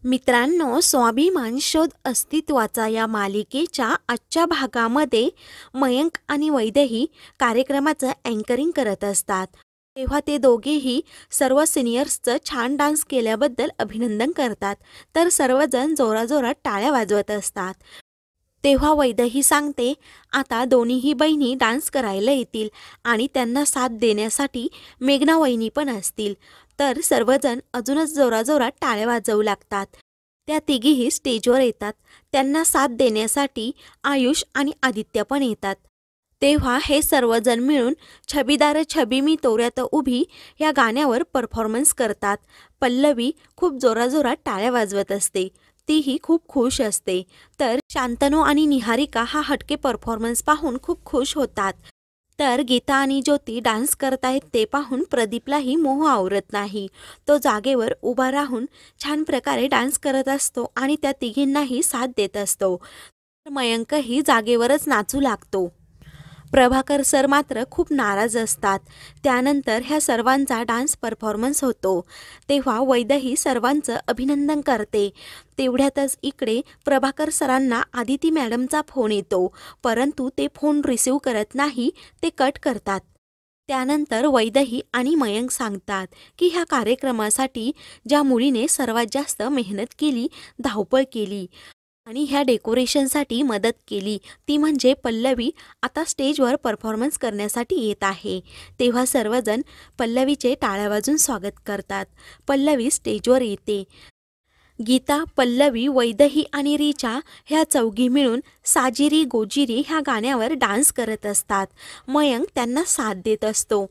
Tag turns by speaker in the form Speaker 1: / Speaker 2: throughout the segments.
Speaker 1: मित्रांनो, स्वाभिमान शोध अस्तित्वाचा या मालिकेच्या आजच्या भागामध्ये मयंक आणि वैदेही कार्यक्रमाचं अँकरिंग करत असतात। तेव्हा ते दोघेही सर्व सिनियर्सचं छान डान्स केल्याबद्दल अभिनंदन करतात, तर सर्वजण जोराजोरात टाळ्या वाजवत असतात। तेव्हा वैदेही सांगते, आता दोन्हीही बहिणी डान्स करायला येतील आणि त्यांना साथ देण्यासाठी मेघना वहिनी पण असतील। तर सर्वजण अजूनच जोराजोरात टाळ्या वाजवू लागतात। त्या तिघीही स्टेजवर येतात। त्यांना साथ देण्यासाठी आयुष आणि आदित्य पण येतात। तेव्हा हे सर्वजण मिळून छबीदार छबी मी तोऱ्यात उभी या गाण्यावर परफॉर्मन्स करतात। पल्लवी खूप जोराजोरात टाळ्या वाजवत असते, तीही खूप खुश असते। तर शांतनू आणि निहारिका हा हटके परफॉर्मन्स पाहून खूप खुश होतात। तर गीता आणि ज्योती डान्स करतायत ते पाहून प्रदीपलाही मोह आवरत नाही। तो जागेवर उभा राहून छान प्रकारे डान्स करत असतो आणि त्या तिघींनाही साथ देत असतो। मयंकही जागेवरच नाचू लागतो। प्रभाकर सर मात्र खूप नाराज असतात। त्यानंतर ह्या सर्वांचा डान्स परफॉर्मन्स होतो। तेव्हा वैदेही सर्वांचं अभिनंदन करते। तेवढ्यातच इकडे प्रभाकर सरांना आदिती मॅडमचा फोन येतो, परंतु ते फोन रिसीव करत नाही, ते कट करतात। त्यानंतर वैदेही आणि मयंक सांगतात की ह्या कार्यक्रमासाठी ज्या मुलीने सर्वात जास्त मेहनत केली, धावपळ केली आणि ह्या डेकोरेशनसाठी मदत केली, ती म्हणजे पल्लवी आता स्टेजवर परफॉर्मन्स करण्यासाठी येत आहे। तेव्हा सर्वजण पल्लवीचे टाळ्या वाजून स्वागत करतात। पल्लवी स्टेजवर येते। गीता, पल्लवी, वैदेही आणि रिचा ह्या चौघी मिळून साजिरी गोजिरी ह्या गाण्यावर डान्स करत असतात। मयंक त्यांना साथ देत असतो।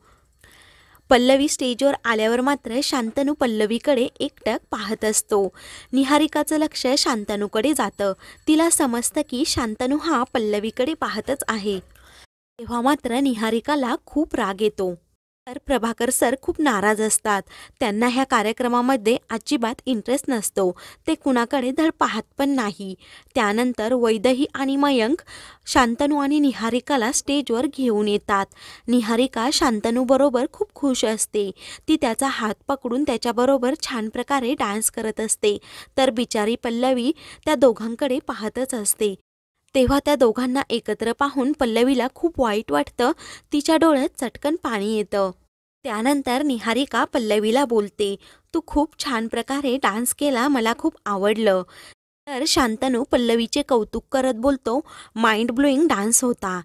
Speaker 1: पल्लवी स्टेजवर आल्यावर मात्र शांतनू पल्लवीकडे एकटक पाहत असतो। निहारिकाचं लक्ष शांतनूकडे जातं। तिला समजतं की शांतनू हा पल्लवीकडे पाहतच आहे। तेव्हा मात्र निहारिकाला खूप राग येतो। तर प्रभाकर सर खूप नाराज असतात। त्यांना ह्या कार्यक्रमामध्ये अजिबात इंटरेस्ट नसतो। ते कुणाकडे धड पाहत पण नाही। त्यानंतर वैदेही आणि मयंक शांतनू आणि निहारिकाला स्टेजवर घेऊन येतात। निहारिका शांतनूबरोबर खूप खुश असते। ती त्याचा हात पकडून त्याच्याबरोबर छान प्रकारे डान्स करत असते। तर बिचारी पल्लवी त्या दोघांकडे पाहतच असते। तेव्हा त्या दोघांना एकत्र पाहून पल्लवीला खूप वाईट वाटतं। तिच्या डोळ्यात चटकन पाणी येतं। त्यानंतर निहारिका पल्लवीला बोलते, तू खूप छान प्रकारे डान्स केला, मला खूप आवडलं। तर शांतनू पल्लवीचे कौतुक करत बोलतो, माइंड ब्लोईंग डान्स होता,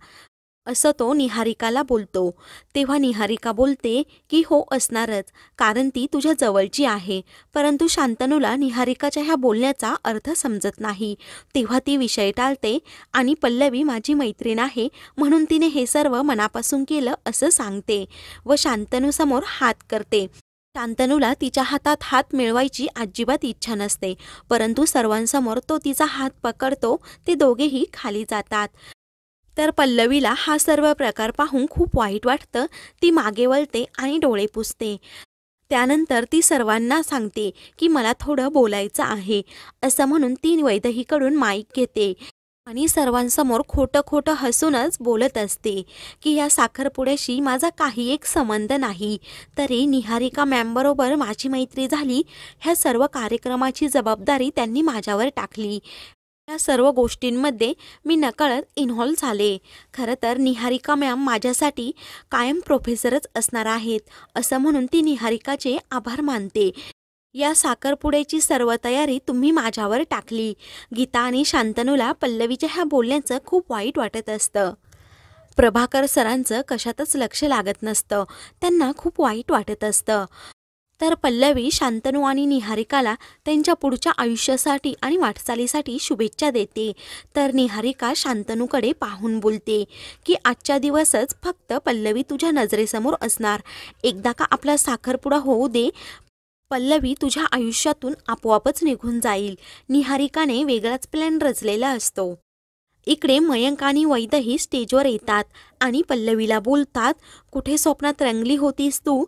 Speaker 1: असं तो निहारिकाला बोलतो। तेव्हा निहारिका बोलते की हो असणारच, कारण ती तुझ्या जवळची आहे। परंतु शांतनूला निहारिकाच्या ह्या बोलण्याचा अर्थ समजत नाही। तेव्हा ती विषय टाळते आणि पल्लवी माझी मैत्रीण आहे म्हणून तिने हे सर्व मनापासून केलं असं सांगते व शांतनूसमोर हात करते। शांतनूला तिच्या हातात हात मिळवायची अजिबात इच्छा नसते, परंतु सर्वांसमोर तो तिचा हात पकडतो। ते दोघेही खाली जातात। तर पल्लवीला हा सर्व प्रकार पाहून खूप वाईट वाटतं। ती मागे वळते आणि डोळे पुसते। त्यानंतर ती सर्वांना सांगते की मला थोडं बोलायचं आहे, असं म्हणून ती वैदेहीकडून माईक घेते आणि सर्वांसमोर खोटं खोटं हसूनच बोलत असते की या साखरपुड्याशी माझा काही एक संबंध नाही, तरी निहारिका मॅमबरोबर माझी मैत्री झाली। ह्या सर्व कार्यक्रमाची जबाबदारी त्यांनी माझ्यावर टाकली। या सर्व गोष्टींमध्ये मी नकळत इन्व्हॉल्व झाले। खरं तर निहारिका मॅम माझ्यासाठी कायम प्रोफेसरच असणार आहेत, असं म्हणून ती निहारिकाचे आभार मानते। या साखरपुड्याची सर्व तयारी तुम्ही माझ्यावर टाकली। गीता आणि शांतनूला पल्लवीच्या ह्या बोलण्याचं खूप वाईट वाटत असतं। प्रभाकर सरांचं कशातच लक्ष लागत नसतं। त्यांना खूप वाईट वाटत असतं। तर पल्लवी शांतनू आणि निहारिकाला त्यांच्या पुढच्या आयुष्यासाठी आणि वाटचालीसाठी शुभेच्छा देते। तर निहारिका शांतनूकडे पाहून बोलते की आजच्या दिवसच फक्त पल्लवी तुझ्या नजरेसमोर असणार, एकदा का आपला साखरपुडा होऊ दे, पल्लवी तुझ्या आयुष्यातून आपोआपच निघून जाईल। निहारिकाने वेगळाच प्लॅन रचलेला असतो। इकडे मयंक आणि वैदेही स्टेजवर येतात आणि पल्लवीला बोलतात, कुठे स्वप्नात रंगली होतीस तू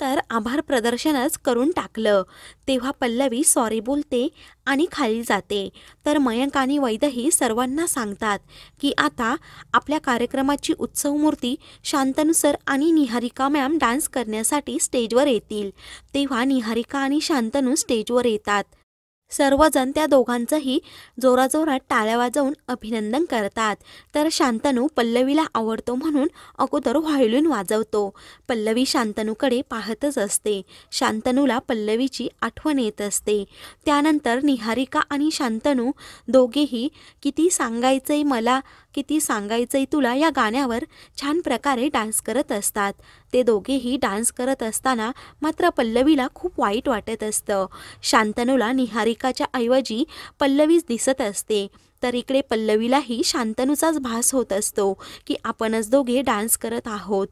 Speaker 1: तर आभार प्रदर्शनच करून टाकलं। तेव्हा पल्लवी सॉरी बोलते आणि खाली जाते। तर मयंक आणि वैदेही सर्वांना सांगतात की आता आपल्या कार्यक्रमाची उत्सव मूर्ती शांतनू सर आणि निहारिका मॅम डान्स करण्यासाठी स्टेजवर येतील। तेव्हा निहारिका आणि शांतनू स्टेजवर येतात। सर्वजण त्या दोघांचंही जोराजोरात टाळ्या वाजवून अभिनंदन करतात. तर शांतनू पल्लवीला आवडतो म्हणून अगोदर व्हायोलिन वाजवतो. पल्लवी शांतनूकडे पाहतच असते. शांतनूला पल्लवीची आठवण येत असते. त्यानंतर निहारिका आणि शांतनू दोघेही किती सांगायचंय मला, किती सांगायचंय तुला या गाण्यावर छान प्रकारे डान्स करत असतात. ते दोघेही डान्स करत असताना मात्र पल्लवीला खूप वाईट वाटत असतं. शांतनूला निहारिकाच्या ऐवजी पल्लवीच दिसत असते. तर इकडे पल्लवीलाही शांतनूचाच भास होत असतो की आपणच दोघे डान्स करत आहोत.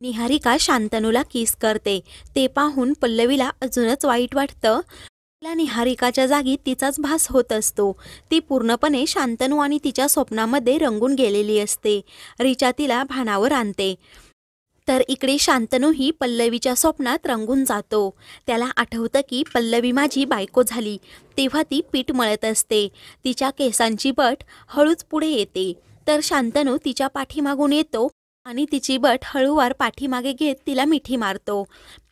Speaker 1: निहारिका शांतनूला किस करते. ते पाहून पल्लवीला अजूनच वाईट वाटतं. तिला निहारिकाच्या जागी तिचाच भास होत असतो. ती पूर्णपणे शांतनू आणि तिच्या स्वप्नामध्ये रंगून गेलेली असते. रिचा तिला भानावर आणते. तर इकडे शांतनूही पल्लवीच्या स्वप्नात रंगून जातो. त्याला आठवतं की पल्लवी माझी बायको झाली. तेव्हा ती पीठ मळत असते. तिच्या केसांची बट हळूच पुढे येते. तर शांतनू तिच्या पाठीमागून येतो आणि तिची बट हळूवार पाठीमागे घेत तिला मिठी मारतो.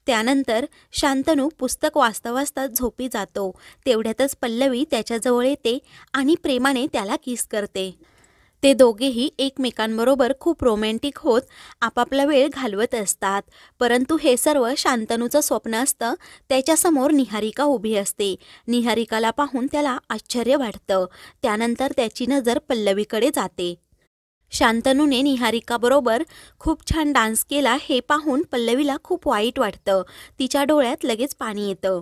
Speaker 1: त्यानंतर शांतनू पुस्तक वाचता वाचता झोपी जातो. तेवढ्यातच पल्लवी त्याच्याजवळ येते आणि प्रेमाने त्याला किस करते. ते दोघेही एकमेकांबरोबर खूप रोमॅन्टिक होत आपापला वेळ घालवत असतात. परंतु हे सर्व शांतनूचं स्वप्न असतं. त्याच्यासमोर निहारिका उभी असते. निहारिकाला पाहून त्याला आश्चर्य वाटतं. त्यानंतर त्याची नजर पल्लवीकडे जाते. शांतनूने निहारिकाबरोबर खूप छान डान्स केला हे पाहून पल्लवीला खूप वाईट वाटतं. तिच्या डोळ्यात लगेच पाणी येतं.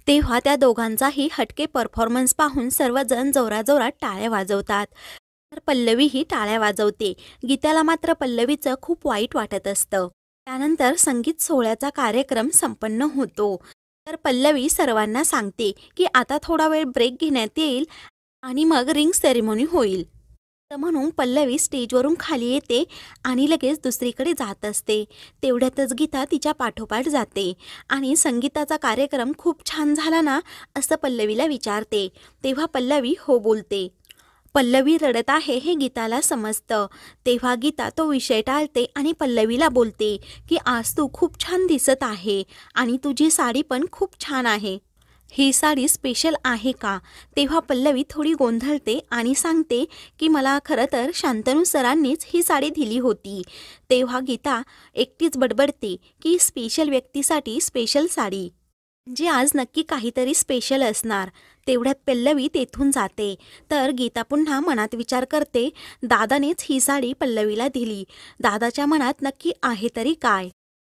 Speaker 1: तेव्हा त्या दोघांचाही हटके परफॉर्मन्स पाहून सर्वजण जोराजोरात टाळ्या वाजवतात. तर पल्लवीही टाळ्या वाजवते. गीताला मात्र पल्लवीचं खूप वाईट वाटत असतं. त्यानंतर संगीत सोहळ्याचा कार्यक्रम संपन्न होतो. तर पल्लवी सर्वांना सांगते की आता थोडा वेळ ब्रेक घेण्यात येईल आणि मग रिंग सेरेमनी होईल. तर म्हणून पल्लवी स्टेजवरून खाली येते आणि लगेच दुसरीकडे जात असते. तेवढ्यातच गीता तिच्या पाठोपाठ जाते आणि संगीताचा कार्यक्रम खूप छान झाला ना असं पल्लवीला विचारते. तेव्हा पल्लवी हो बोलते. पल्लवी रडत आहे हे गीताला समजतं. तेव्हा गीता तो विषय टाळते आणि पल्लवीला बोलते की आज तू खूप छान दिसत आहे आणि तुझी साडी पण खूप छान आहे. ही साडी स्पेशल आहे का? तेव्हा पल्लवी थोडी गोंधळते आणि सांगते की मला खरं तर शांतनू सरांनीच ही साडी दिली होती. तेव्हा गीता एकटीच बडबडते की स्पेशल व्यक्तीसाठी स्पेशल साडी, म्हणजे आज नक्की काहीतरी स्पेशल असणार. तेवढ्यात पल्लवी तेथून जाते. तर गीता पुन्हा मनात विचार करते, दादानेच ही साडी पल्लवीला दिली. दादाच्या मनात नक्की आहे तरी काय?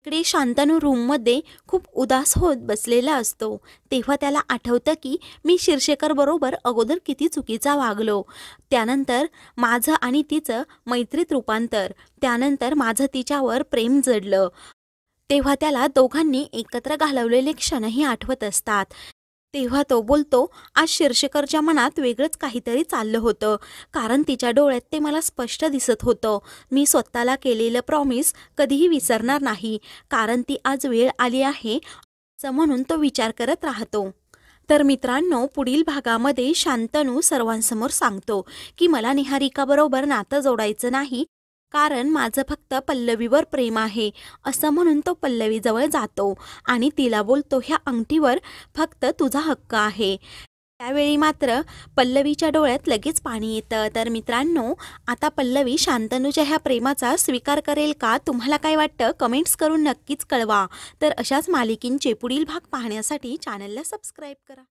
Speaker 1: इकडे शांतनू रूममध्ये खूप उदास होत बसलेला असतो. तेव्हा त्याला आठवतं की मी शिरशेकर बरोबर अगोदर किती चुकीचा वागलो. त्यानंतर माझं आणि तिचं मैत्रीत रूपांतर. त्यानंतर माझं तिच्यावर प्रेम जडलं. तेव्हा त्याला दोघांनी एकत्र घालवलेले क्षणही आठवत असतात. तेव्हा तो बोलतो, आज शिरशेकरच्या मनात वेगळंच काहीतरी चाललं होतं. कारण तिच्या डोळ्यात ते मला स्पष्ट दिसत होतं. मी स्वतःला केलेलं प्रॉमिस कधीही विसरणार नाही. कारण ती आज वेळ आली आहे असं म्हणून तो विचार करत राहतो. तर मित्रांनो, पुढील भागामध्ये शांतनू सर्वांसमोर सांगतो की मला निहारिकाबरोबर नातं जोडायचं नाही, कारण माझं फक्त पल्लवीवर प्रेम आहे असं म्हणून तो पल्लवीजवळ जातो आणि तिला बोलतो, ह्या अंगठीवर फक्त तुझा हक्क आहे. त्यावेळी मात्र पल्लवीच्या डोळ्यात लगेच पाणी येतं. तर मित्रांनो, आता पल्लवी शांतनूच्या ह्या प्रेमाचा स्वीकार करेल का? तुम्हाला काय वाटतं? कमेंट्स करून नक्कीच कळवा. तर अशाच मालिकेंचे पुढील भाग पाहण्यासाठी चॅनलला सबस्क्राईब करा.